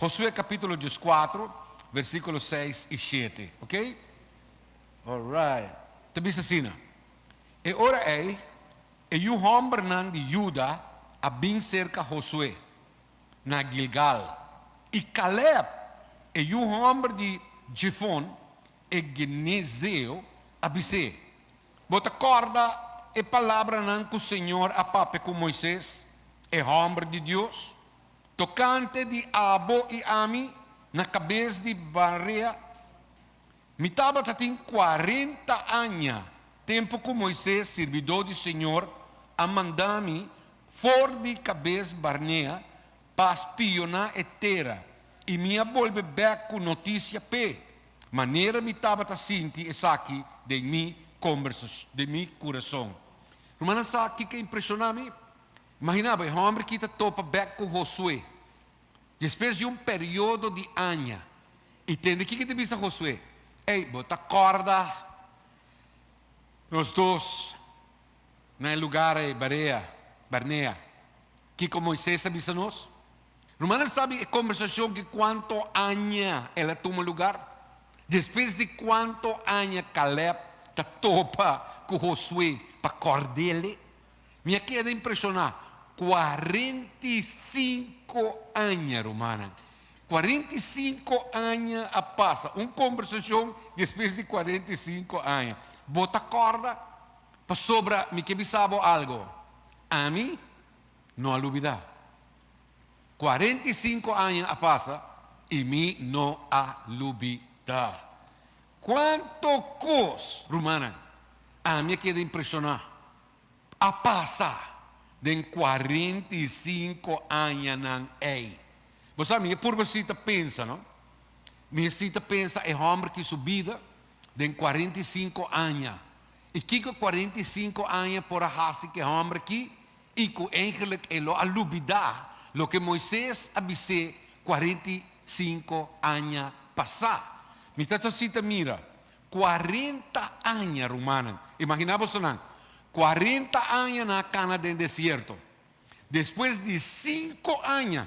Josué capítulo 4, versículos 6 e 7, ok? Alright. Diz assim, e ora e o homem de Judá a bem cerca Josué, na Gilgal. E Caleb, e o homem de Jefon, e Genezeu, a Bise. Bota corda e palavra não que o Senhor apape com Moisés, e homem de Deus, tocante de Abo e Ami, na cabeça de Barea. Mitaba tem 40 anos, tempo que Moisés, servidor do Senhor, a mandar-me fora de cabeça Barnea, para espionar a terra, e me volve back com notícia pe, maneira mitaba sinti essa aqui de minha conversação, de meu coração. Romana sa aqui que impressiona-me, imaginava, o homem que está topa back com Josué, depois de período de anos, e entende que te diz a Josué? Ei, bota corda, nós dois, no lugar de Barnea, que como Moisés avisa nós. Romana sabe a conversação que quanto anos ela toma lugar? Depois de quanto anos Caleb está topa com Josué para cordele? Me queda impressionar, 45 anos, Romana. 45 anos a passa, conversação depois de 45 anos. Bota corda, para sobra, me que bisabo algo. A mim, não alubida. 45 anos a passa, e mim não alubida. Quanto cos, Romana, a mim queda impressionar. A passa, de 45 anos não é. Você sabe, por você pensa, não? Minha cita pensa é homem que subida de 45 anos. E que 45 anos por a raça que homem que e que eigenlijk é lo alubida, lo que Moisés avisou 45 anos passar. Me está cita mira, 40 anos romana. Imagina você não? 40 anos na cana do deserto. Depois de 5 anos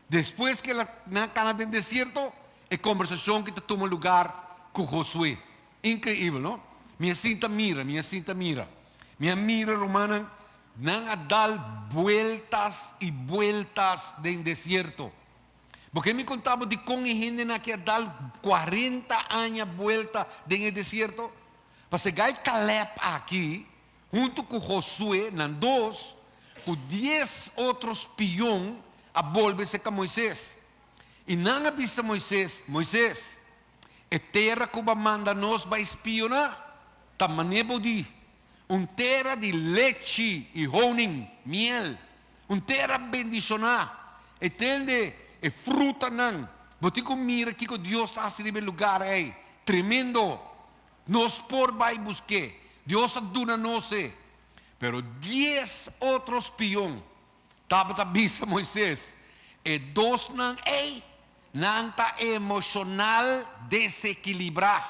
depois que ela na cana do deserto, a conversação que toma lugar com Josué. Incrível, não? Minha cinta mira. Minha mira romana não a dar vueltas e vueltas do deserto. Porque me contava de como a gente não quer dar 40 anos vuelta no deserto. Para chegar Caleb aqui, junto com Josué, não dois, com 10 outros peões, a volver-se com Moisés. E não avisa Moisés, a terra que vai manda nós vai espionar, tamanho de terra de leite e honey, miel, terra bendicionar, entende? E fruta não. Botico mira que Deus está a servir lugar aí, tremendo. Nós por vai buscar, Deus aduna nós, pero 10 outros peões. Tava bisa Moisés, e dos não tá emocional desequilibrado,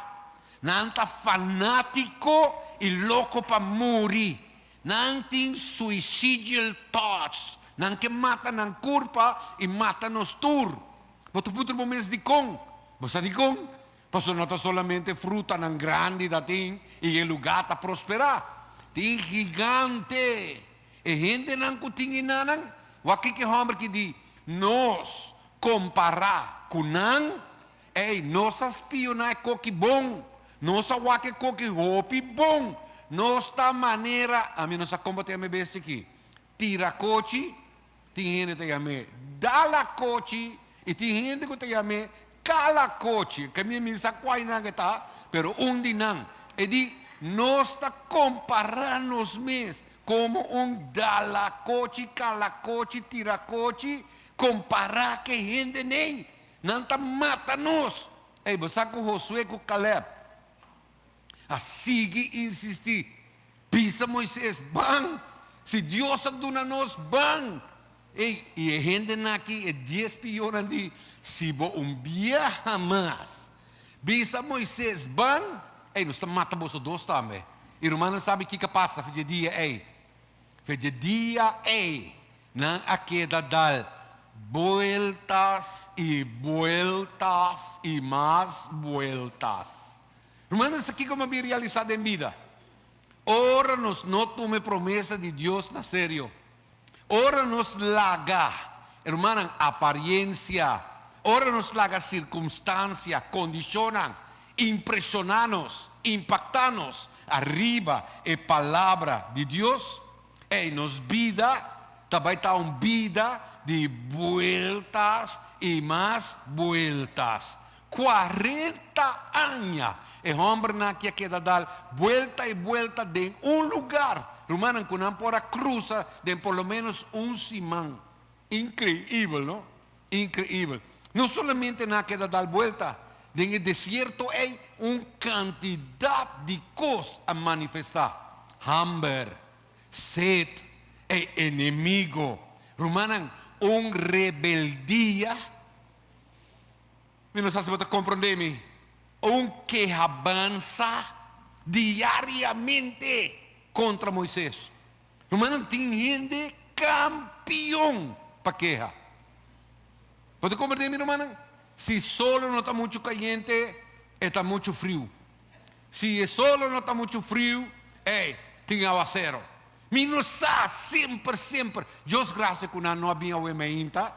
não tá fanático e louco para morrer, não tem suicidal thoughts, não que mata não culpa e mata nos tur. Você pode momentos de com, você de com, passou não solamente fruta não grande da tem e o lugar tá prosperar, tem gigante. E gente não tinha nada, o aqui que homem que diz, nós comparar com não, nossa espionagem é que bom, nossa waque coque roupa bom, nossa maneira, a mim nossa combater me beste aqui, tira coche, tem gente que chama dala coche, e tem gente que chama cala coche, que me misa quai não está, pero onde não, e di, nós está comparando os mesmos, como dalacoche, calacoche, tiracoche, comparar que gente nem, não está mata-nos. Você com Josué, com Caleb, a seguir insistir, pisa Moisés, bang, se Deus aduna nos, bang. E a gente aqui, é 10 peões de, se vou viaja mais, pisa Moisés, bang, nós estamos matando os dois também. E o romano sabe o que passa, fez dia, na a queda dal vueltas y vueltas y más vueltas. Hermanos, aqui como me realizado em vida. Ora nos não tome promessa de Deus na sério. Ora nos laga, hermana, aparência. Ora nos laga circunstância, condicionam, impressionanos, impactanos. Arriba é palavra de Deus. E nos vida, também está vida de vueltas e mais vueltas. 40 anos. El hombre no quiere dar vuelta y vuelta de un lugar. Hermano, que no pueda cruzar de por lo menos un simán. Increíble, ¿no? Increíble. No solamente no quiere dar vuelta. En el desierto hay una cantidad de cosas a manifestar. Hambre, sed, el enemigo. Hermano, una rebeldía. No sé si você compreende. Que avança diariamente contra Moisés. Hermano, tem gente campeão para queja. ¿Pode compreender, mi hermana? Si solo no está mucho caliente, está mucho frío. Si solo no está mucho frío, tem aguacero. Mas sempre. Deus graças que não havia o ainda.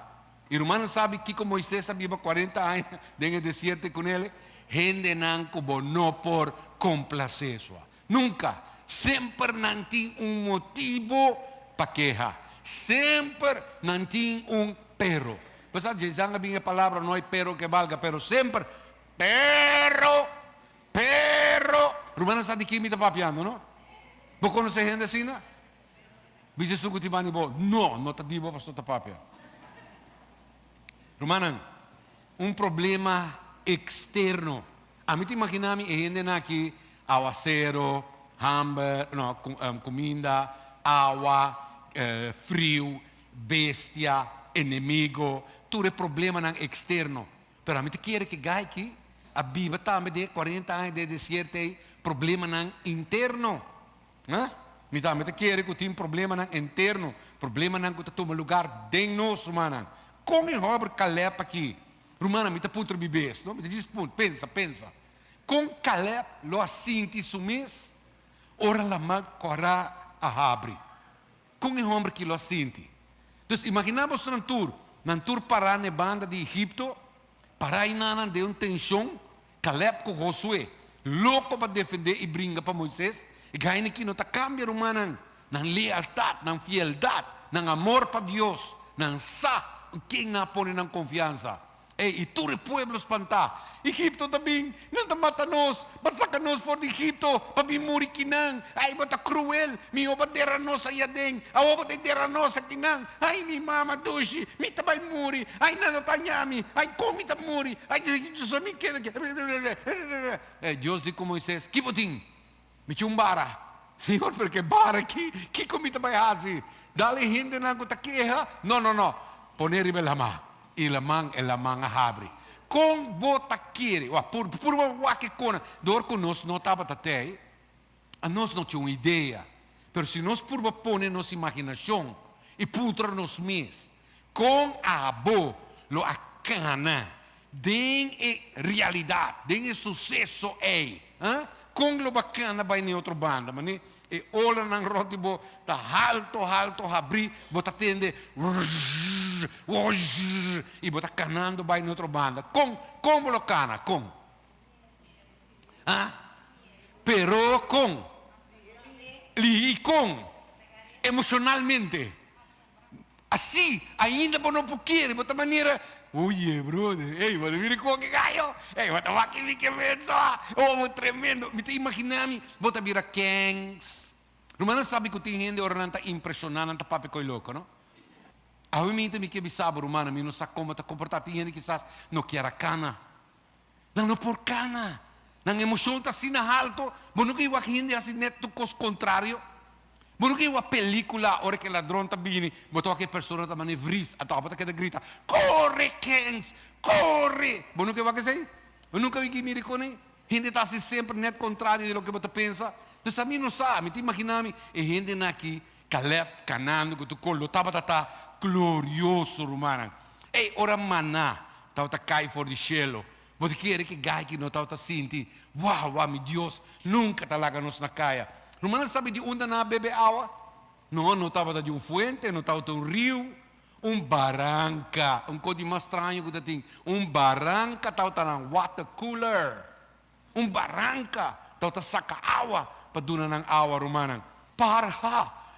E o hermano sabe que com Moisés havia 40 anos no deserto com ele. Gente não como por complacer. Nunca. Sempre não tem motivo para quejar. Sempre não tem pero. Pues já havia a palavra, não é pero que valga, pero sempre. Pero. Hermano, sabe de que me está papiando, não? Você conhece gente assim, não? Dice su gutibani bo, não está dibo para sua papia. Hermano, problema externo. A mí te imaginami gente aqui aguacero, hambre, comida, agua, frío, bestia, inimigo, tudo é problema externo. Pero a mí te quiere que gai aqui a Bíblia também de 40 anos de deserto é problema interno. Me também te quiere que tem problema interno, problema que toma lugar dentro nós, mano. Como é obra Caleb aqui? Romana, me está puto bebês, não? Me diz, pensa. Com Caleb, lo assinti sumis, ora la mag corá a abre. Com o homem que lo assinti. Então, imaginamos um tour para na banda de Egipto, para aí nada de tensão, Caleb com Josué, louco para defender e brinca para Moisés, e ganha que não está cambia, romana, na lealdade, na fieldade, na amor para Deus, na sa, quem não põe na confiança. E todo o povo espantar. Egipto também, não te mata nós, saca nós fora de Egipto, para vir morir aqui não. Ai, bota cruel, me obadeira nós aí adem, a obadeira nós aqui não. Ai, me mama doce, me também morre. Ai, não tá nhami, ai, como tá morre. Ai, só me queda aqui. Deus disse com Moisés, que botim? Me chumbara. Senhor, porque bara aqui, que comida vai fazer? Dale gente na gota queja? Não. Poner ribe la mão. E la mão abre. Com bota querer, por uma que cona, dor com nós não estava até, a nós não tinha uma ideia, mas se nós por pôr nossa imaginação e putra nos mês, com a boa, lo acana, den realidade, den sucesso com lo bacana vai em outra banda, mas e olha na rotibo, tá alto abrir, bota tende e bota canando vai em outra banda. Como lo cana? Com? Pero com? E com? Emocionalmente. Assim, ainda por não querer, bota maneira. Oye, brother, você vira com que gallo, bota aqui que pensa, tremendo. Me te imaginami, bota vira kings. Romana sabe que tem gente orando impressionante, papi coi louco, não? Obviamente me que sabe, romana, me não sabe como te comportar, tem gente que quizás não quer cana, não por cana, não emoção tá assim na alto, bom que eu aqui gente assim neto cos contrário. Bueno que uma película, hora que o ladrão está vindo, botou aquela pessoa também vris, a tal, que grita, corre, Kens, corre. Bueno que vai dizer? Eu nunca vi que me reconhece. Gente está assim sempre net contrário do que você pensa. Então a mim não sabe, te imaginamos, e gente aqui, Caleb, canando, que tu colo, estava glorioso, romana. Ei, ora maná, tauta cai fora do cielo. Você quer que gai que não tauta sinti, uau, meu Deus, nunca talaga nos na caia. Romana sabe de onde na bebe água? Não estava de fuente, não estava de rio, barranca, coisa mais estranho que tem. Barranca estava na water cooler. Barranca, estava saca água para donar ng água romana. Para,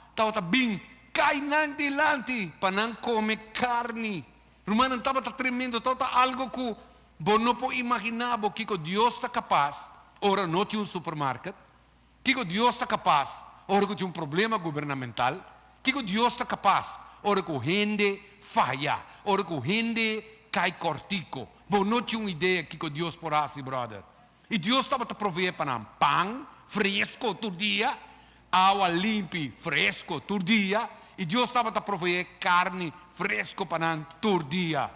estava bem, cai nanti para não comer carne. Romana estava tremendo, estava algo que você não pode imaginar, que Deus está capaz. Ora, não tinha supermercado. Que Deus está capaz. Ora, que tinha problema governamental. Que Deus está capaz. Ora, que gente falha. Ora, que gente cai cortico. Você não tinha uma ideia que Deus pode fazer, brother. E Deus estava a prover para pão fresco todo dia, água limpa fresco todo dia, e Deus estava a prover carne fresco para todo dia.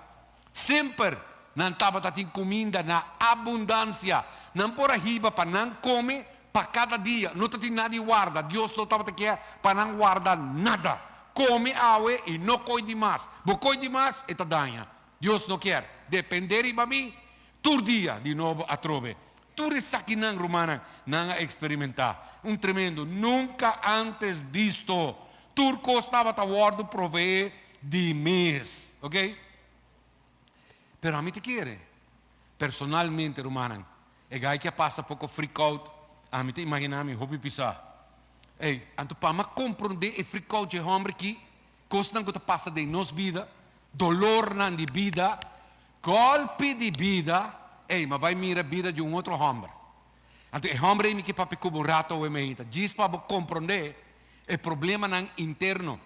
Sempre não estava a ter comida na abundância. Não por arriba para não comer para cada dia. Não tem nada de guarda. Deus não estava a para não guardar nada. Come água e não coi demais. Vou coi demais e está danha. Deus não quer. Depender de mim, todo dia de novo a trove. Tudo isso aqui não, romana, não experimentar. Tremendo, nunca antes visto. Turco estava a guardar prover de mês, ok? Pero a mim te quer. Personalmente, romana, é gai que passa pouco freak out. A mim te imagina me hobby pisar. Ei, anto para me compreender e freak out de homem que coisa que passa de nos vida, dolor na de vida, golpe de vida. Ei, mas vai mirar a vida de outro homem. Então, o homem que papi como rato ou emenda. Diz para compreender o problema não interno.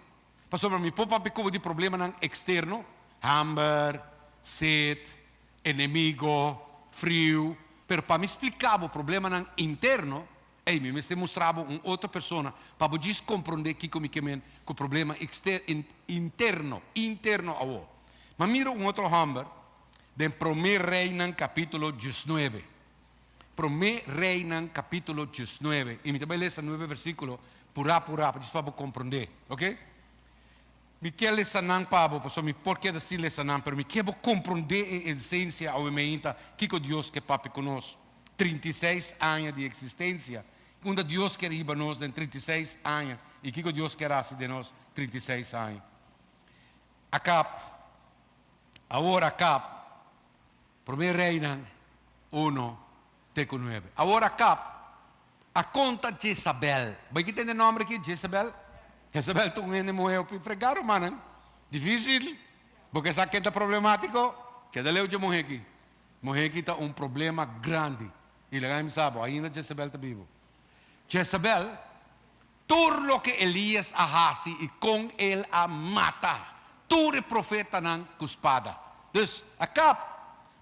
Pastor, para mim, papi como de problema não externo. Hambre, sede, inimigo, frio. Pero para me explicar o problema não interno, ei, me mostrava outra pessoa para poder compreender que o problema interno ao. Mas mira outro homem. De 1 Rei capítulo 19. 1 Rei capítulo 19. E me também lê esse 9 versículo, para para compreender, ok? Me quer ler essa não, Pablo, por que dizer essa não, mas me quero compreender a essência, obviamente, que Deus quer papi conosco. 36 anos de existência. Quando Deus quer ir para nós em 36 anos, e que Deus quer fazer de nós 36 anos. Agora, 1 Rei 1, teco 9. Agora a conta Jezabel. Vai que tem o nome aqui, Jezabel? Jezabel tu morreu para fregar, mano. Difícil. Porque sabe que é problemático? Que da leu de morrer aqui. Morrer aqui está problema grande. E lá me sabe, ainda Jezabel está vivo. Jezabel, tudo o que Elias hace e com ele a mata. Tudo profeta não com espada. Então,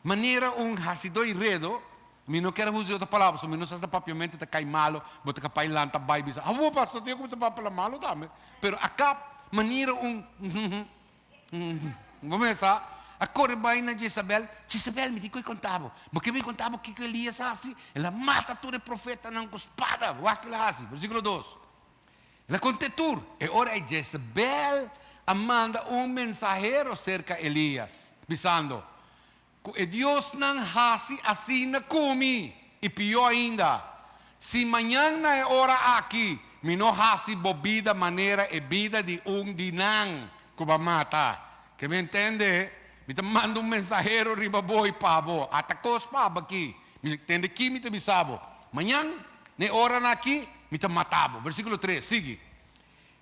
maneira hasidoi redo, mi não quero usar outra palavra, se não sabe papiamente tá cai malo, bota que pai lanta bai bisa. Vou pastor, tenho como se papel malo também. Pero maneira vamos começar. A corre vai na Jezabel me dico e contava. Porque me contava que Elias assim, ela mata todo profeta não com espada, aquela assim, versículo 2. Ela conta tudo. E ora Jezabel manda mensageiro cerca de Elias, dizendo: e Deus não hace assim na come. E pior ainda, se amanhã é hora aqui, me não hace bebida maneira e vida de dinang que vai matar. Que me entende? Me manda mensageiro riba boi pavo, atacos pavo aqui. Me entende que me te sabo. Amanhã, é hora aqui, me te matavo. Versículo 3, sigue.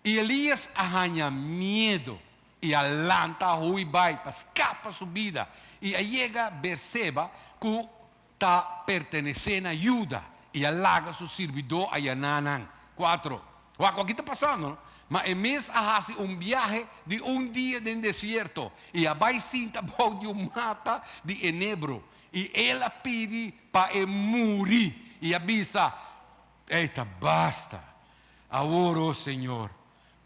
E Elias arranha medo e alanta hui vai para escapa sua vida. E aí chega Berseba que está pertenecendo a Judá e alaga seu servidor a Yananan. 4. O que está passando? Mas em mês hace viaje de dia no deserto e a vai sinta de mata de enebro e ela pede para morrer e avisa: eita, basta. Agora, Senhor,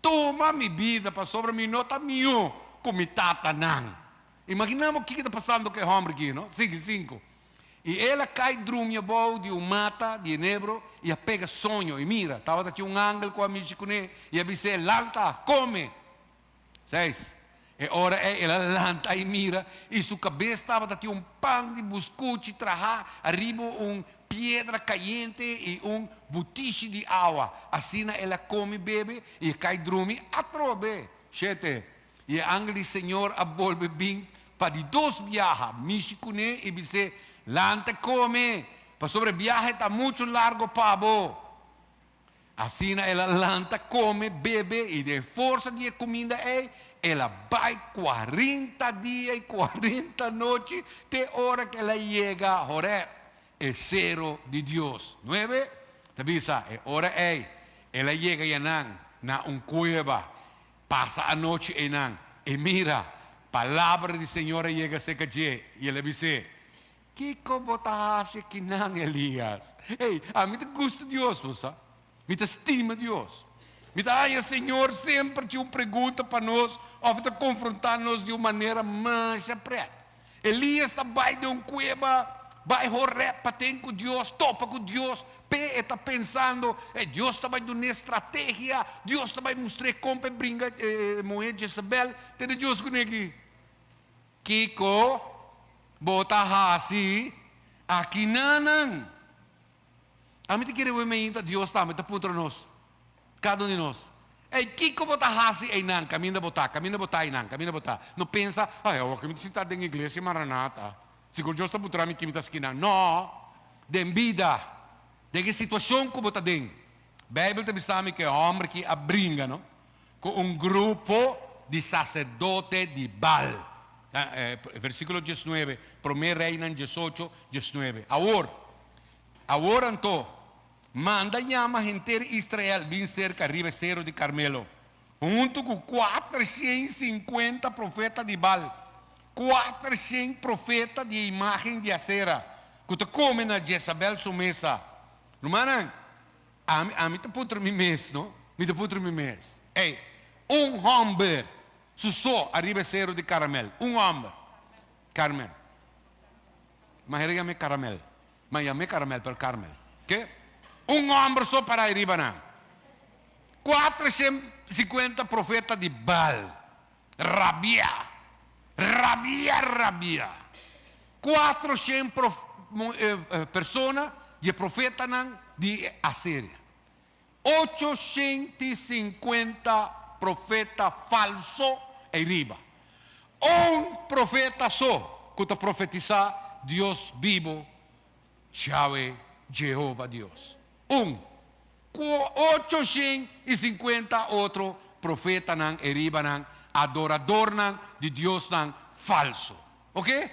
toma minha vida para sobre mim, nota minha, como tata não. Imaginamos o que está passando com o homem aqui, não? 5. E ela cai drumia boa de mata de enebro e a pega sonho e mira, estava aqui ángel com a Michicune e a dice: lanta, come. 6. E ora ela lanta e mira, e sua cabeça estava tinha um pão de buscuchi, traja, arriba pedra caliente e butiche de água. Assim ela come, bebe e cai dormir atrobe. Chete. E a ángel do Senhor a volve bem para de dois viajes, Michicune e dice, lanta come, para sobre viaje está muito largo pavo. Assim ela lanta, come, bebe e de força de comida ela vai 40 dias e 40 noites até hora que ela chega a Horeb, o cero de Deus. 9, tabisa, hora ela chega na cueva, passa a noite e mira, palavra do Senhor chega cerca de e ela diz, que como está aqui não, Elias? A mim te gosta de Deus, você? Me estima Deus. Me dá, Senhor, sempre tinha uma pergunta para nós, ou te confrontar-nos de uma maneira mais preta. Elias está vai de cueva, vai Horeb, para ter com Deus, topa com Deus, está pensando, Deus está dando uma estratégia, Deus está mostrar como brinca moer Jezabel, tem Deus com ele. Kiko, bota hasi, aqui não. A mim te querer ver me Deus está, me está putra nós. Cada um de nós. Kiko bota hasi não, caminha botar não botar. Não pensa, eu que me sentar na igreja Maranata. Se o Deus está putra me que me está esquina. Não. Den vida. De que situação que bota den. Bíblia te sabe que é homem que abringa, não? Com grupo de sacerdote de Baal. Versículo 19, 1 Reina 18, 19. Agora então, manda chama a gente de Israel vir cerca arriba Cerro de Carmelo, junto com 450 profetas de Baal, 400 profetas de imagem de acera, que te comem na Jezabel sua mesa. Irmã, a mim te putra mi mês, não? Me te putra mi mês. Homem, susó arriba Cerro de Carmel, homem, Carmel. Mas ele chama Caramel. Mas chamei Caramel para Carmel. Que? Homem só para arriba não. 450 profetas de Baal. Rabia. 400 pessoas de profetas de Assíria. 850 profetas falsos arriba. Profeta só que te profetizar Deus vivo, Yahweh, Jehová Deus. 850 outros profetas arriba, adorador de Deus falso. Ok?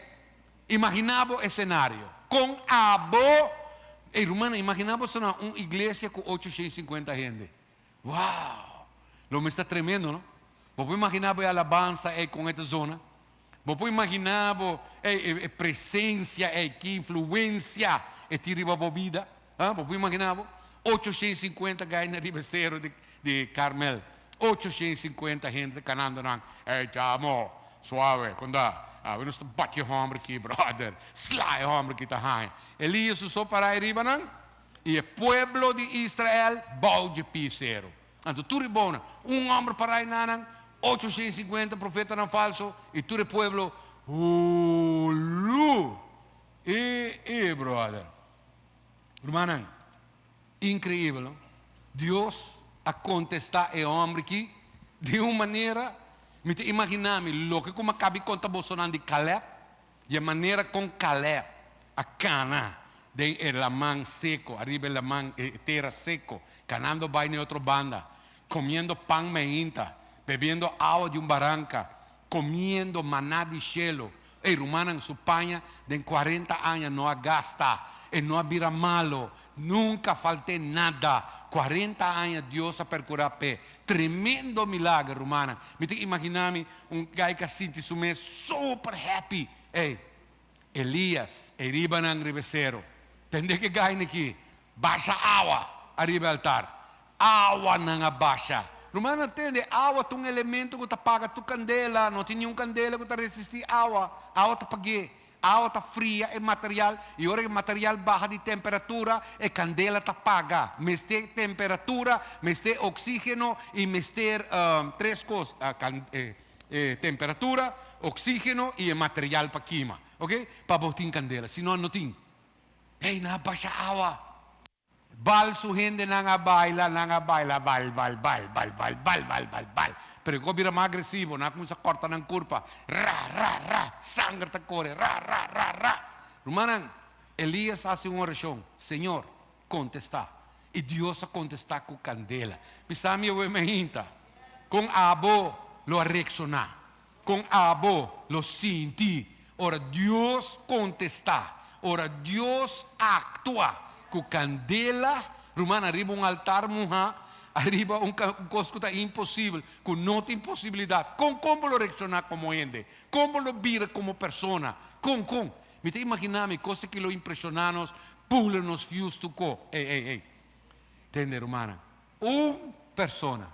Imaginava o cenário. Com abo, irmã, imaginava uma igreja com 850 gente. Uau! Lo me está tremendo, não? Você imaginava a alabança com esta zona? Você imaginava a presença, que influência tiriba a vida? Você imaginava? 850 gajos na ribeiro de Carmel. 850 gente canando. Chamo, suave, quando we não bate o ombro aqui, brother. Slai o ombro aqui, tá? Elias só para arriba, não? E o povo de Israel, balde piseiro. Então, tudo é bom. Homem para aí, não? 850 profetas não falsos, e todo o povo, brother. Irmã, incrível, não? Deus a contestar o homem que, de uma maneira, me te imaginame, lo que como cabe conta Bolsonaro de Caleb, de maneira com Caleb, a cana, de la mão seco, arriba la mão, terra seco, canando vai em outra banda, comendo pão meinta, bebendo agua de barranca, comiendo maná de cielo. Hermana, en su paña de 40 años no gasta, no había malo, nunca falté nada. 40 años Dios a percurar pe. Tremendo milagre, hermana. Me te imaginame guy que siente su mes super happy. Elias, Eribanan Ribecero. Tende que guy aqui, baixa água, arriba altar. Água não abaixa. Romano entende, água é um elemento que apaga tu candela, não tem nenhum candela que resistir água. Água está pague, água está fria, é material, e hora que o material baixa de temperatura, a candela está apaga. Mester temperatura, mester oxígeno e mester três coisas, temperatura, oxígeno y material para queima, ¿ok? Para botar candela, si no, no tiene. Hey, na baixa awa. Bal su gente nanga baila, bal. Pero kung bira más agresivo, na kung sa corta ng curva, ra, sangre ta corre, ra. Rumanan, Elías hace una oración, Señor, contesta. Y Dios a contestar con candela. Pisami o imaginta, con abo lo reacciona, con abo lo senti. Ora Dios contesta, ora Dios actúa. Com candela, rumana, arriba um altar muha, arriba um coisa que impossível, com não tem possibilidade. Como lo reaccionar como gente, como lo vira como persona, com. Me te imaginar coisa que lo impressionamos, pula nos fios tu co. Ei. Entende, rumana? Persona,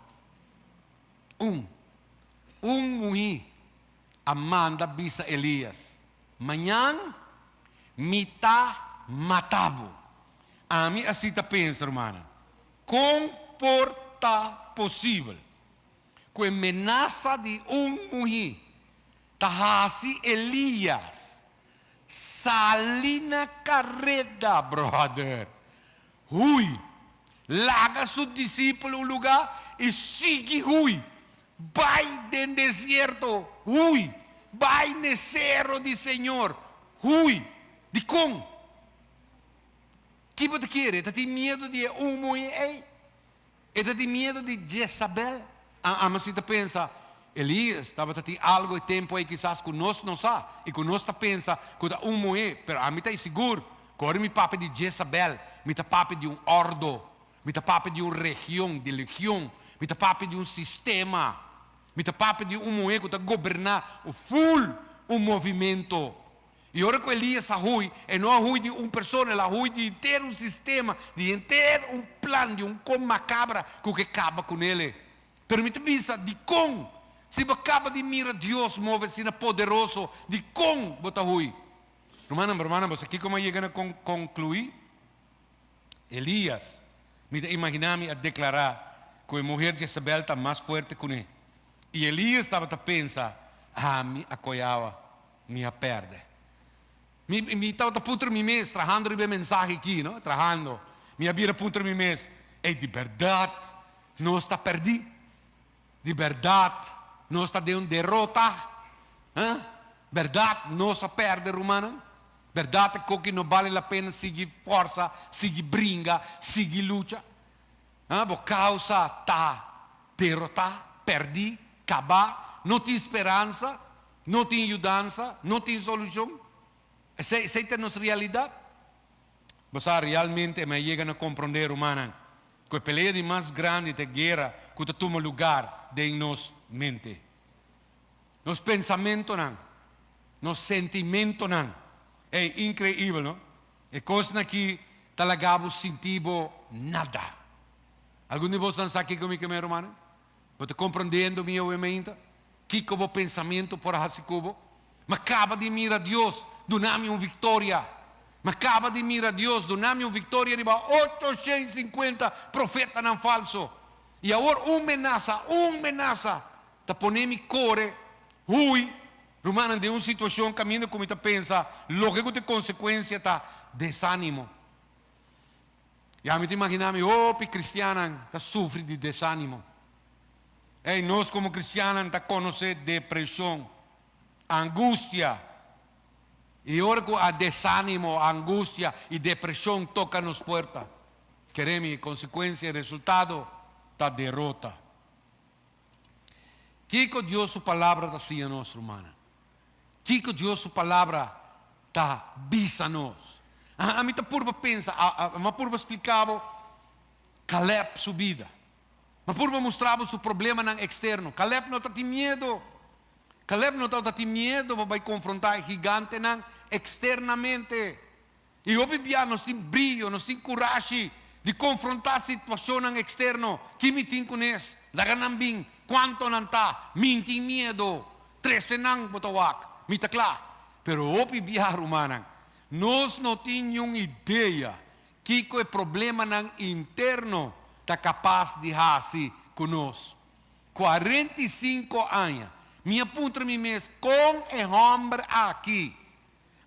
mulher, Amanda bisa Elias. Manhã, mita matabo. A mim assim tá pensa, irmã. Comporta possível. Com a ameaça de mulher. Tá assim Elias. Salina carreta, brother. Larga seu discípulo no lugar e sigue Vai do deserto. Vai no cerro do Senhor. De como? Que você quer? Você tem medo de mulher? Você tem medo de Jezabel? Mas você pensa, Elias estava tendo algo de tempo aí quizás conosco não sabe. E conosco pensa que é mulher. Mas a mim está seguro. Agora me papo de Jezabel. Me está papo de ordo. Me está papo de região, de legião. Me está papo de sistema. Me está papo de mulher que está governar o full movimento. E ora que Elias arrui, e não arrui de pessoa, ele arrui de inteiro sistema, de inteiro plano, de com macabra que acaba com ele. Permite visa de com, se você acaba de mirar Deus move-se poderoso, de com você arrui. Romana, você aqui como chega a concluir? Elias, me imaginar-me a declarar que a mulher de Jezabel está mais forte que ele. E Elias estava a pensar, me apoiava, me perde. Mi estava puntando mi mês, trajando a mensagem aqui, não? Trajando. Me havia puntando mi mês. E de verdade, não está perdido. De verdade, não está de derrota. Verdade, não está perde, romana. Verdade que não vale a pena seguir força, seguir brinca, seguir luta. Por causa está derrotada, perdi, acabar, não tem esperança, não tem ajudança, não tem solução. Essa é a nossa realidade. Você realmente me chega a compreender, humana, que a peleia de mais grande de guerra que toma lugar em nossa mente. Nos pensamentos, nos sentimentos. É incrível, não? É coisa que talagamos sentimos nada. Algum de vocês está aqui comigo, meu irmão? Você compreendendo minha mente? Que como pensamento por assim como? Mas acaba de mirar Deus. Donami uma vitória. Mas acaba de mirar Deus, donami uma vitória de 850 profetas não falso. E agora uma ameaça. Tá ponendo core, romana de uma situação caminhando como você pensa, logo de consequência tá desânimo. E a mim te imaginamos, cristiana tá sofre de desânimo. E nós como cristianos tá conhecendo depressão, angústia. E ora que a desânimo, a angústia e depressão tocam nas portas. Queremos, consequência, resultado, da derrota. Que Deus sua palavra está assim a nós, humana? Que Deus sua palavra está bisa a nós? A mim está purba pensa, a purba explicava Caleb sua vida. A purba mostrava seu problema no externo. Caleb não tem medo. Caleb não está medo para confrontar o gigante externamente. E obviamente nós temos brilho, nós temos coragem de confrontar a situação externa. Que me tem com isso? Laganam bem, quanto não está? Me tem medo. 13 nang botawak. Me está claro. Pero obviamente, humana, nós não temos uma ideia que o problema interno está capaz de fazer conosco. 45 anos. minha punta me mes com o homem aqui,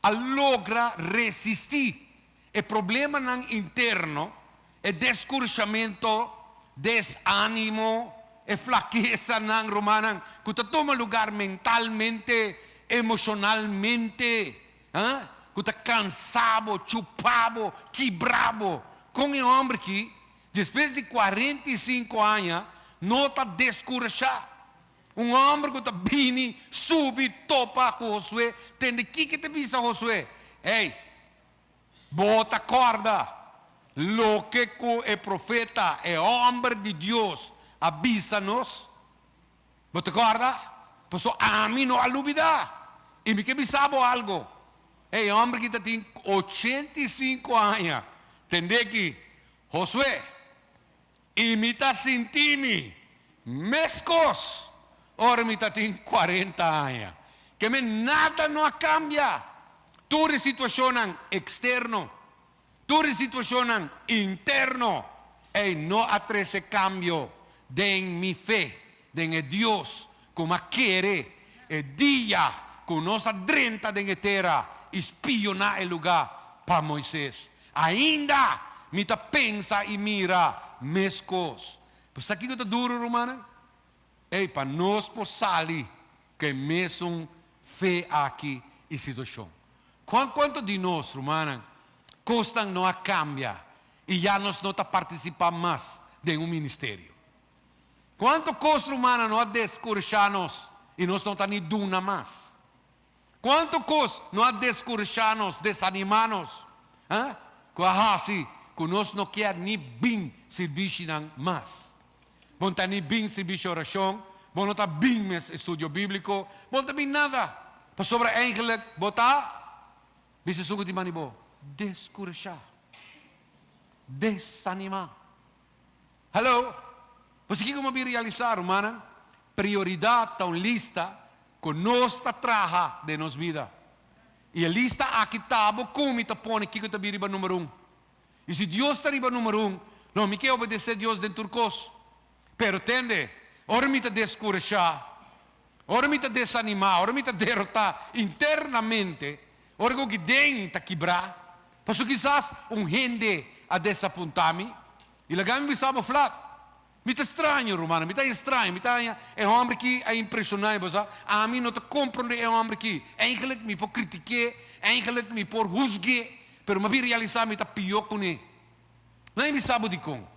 a logra resistir. O problema não interno, é descorchamento, desânimo, é fraqueza não romana, que toma lugar mentalmente, emocionalmente, que está cansado, chupado, quebrado. Com o homem que, depois de 45 anos, não está descorchado. Homem que está vindo, sube, topa com Josué, tem de que te pisa Josué? Ei, bota corda. Lo que o profeta, o homem de Deus, avisa-nos. Bota corda? Pues a mim não há dúvida. E me que sabe algo. Ei, homem que tem 85 anos, entende que Josué, imita sentimi, mescos, ora me tem 40 anos, que me nada não cambia. Tudo situação externo, tudo situação interno, e não há esse cambio de minha fé, de Deus, como quer, e dia com nossa drenta de terra, espionar o lugar para Moisés. Ainda me pensa e mira mescos. Pues aqui que está duro, romana? Ei, para nós sair que mesmo fé aqui e situação. Quanto de nós, romana, custa não cambia e já nós não participamos mais de ministério? Quanto custa, romana, não descorchar-nos e nós não estamos nem duna mais? Quanto custa não descorchar-nos, desanimar-nos? Que nós não queremos nem bem serviço mais. Não está nem bem serviço de oração, não está bem estudo bíblico, não está bem nada. Para sobre eigenlijk, botar, bisa sugo di manibo, descorchar, desanimar. Hello? Você que como realizar, humana, prioridade tão lista, que nós traja de nos vida. E a lista aqui está, como está põe que está riba número 1. E se Deus está riba número 1, não me quer obedecer a Deus de turcos. Pero entende, ora me está descorchar, ora me está desanimar, ora me está derrotar internamente, ora que dentro está quebrar. Porque quizás gente a desapontar-me, e lá me sabe flat. Me está estranho, romano, me está estranho, me está é um homem que é impressionante, a mim não te compreende é um homem que eigenlijk me por criticar, eigenlijk me por juzgar, pero me realizar me está pior com ele. Não me sabe de como.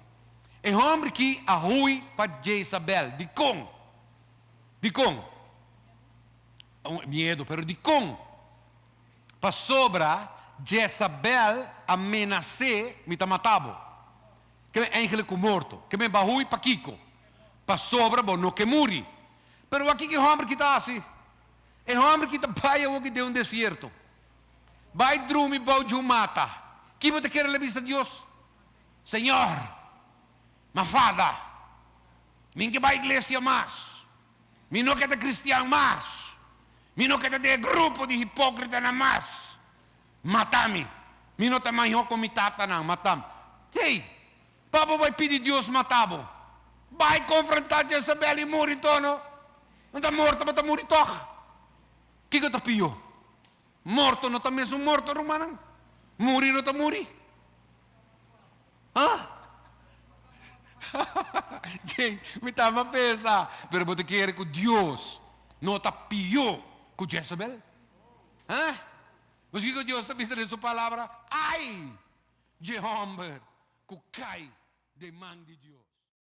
É um homem que arrui para Jezabel, de como, medo, pero de como, para sobra Jezabel ameaçar me está matando. Que é eigenlijk morto, que me barrui para Kiko, para sobra, bom, não que muri. Pero aqui que é homem que está assim, é homem que está vai ao que de deserto, vai dormir, vai de mata. Que você quer a vista de Deus? Senhor, mafada, mim que vai à igreja mais, mim não quer cristiano mais, mim não quer de grupo de hipócritas mais, mata-me, mim não também com mi tata não, mata-me. Ei, Papa vai pedir Deus matá-lo. Vai confrontar Jezabel e morrer então. Não está morto, mas está morrer toch. O que está pior? Morto não está mesmo morto, romano? Morrer não está morrer? Gente, me estava a pensar. Mas você quer que Deus não está pior que Jezabel? Mas o que Deus está pensando em sua palavra? Ai, de homem que cai de mão de Deus.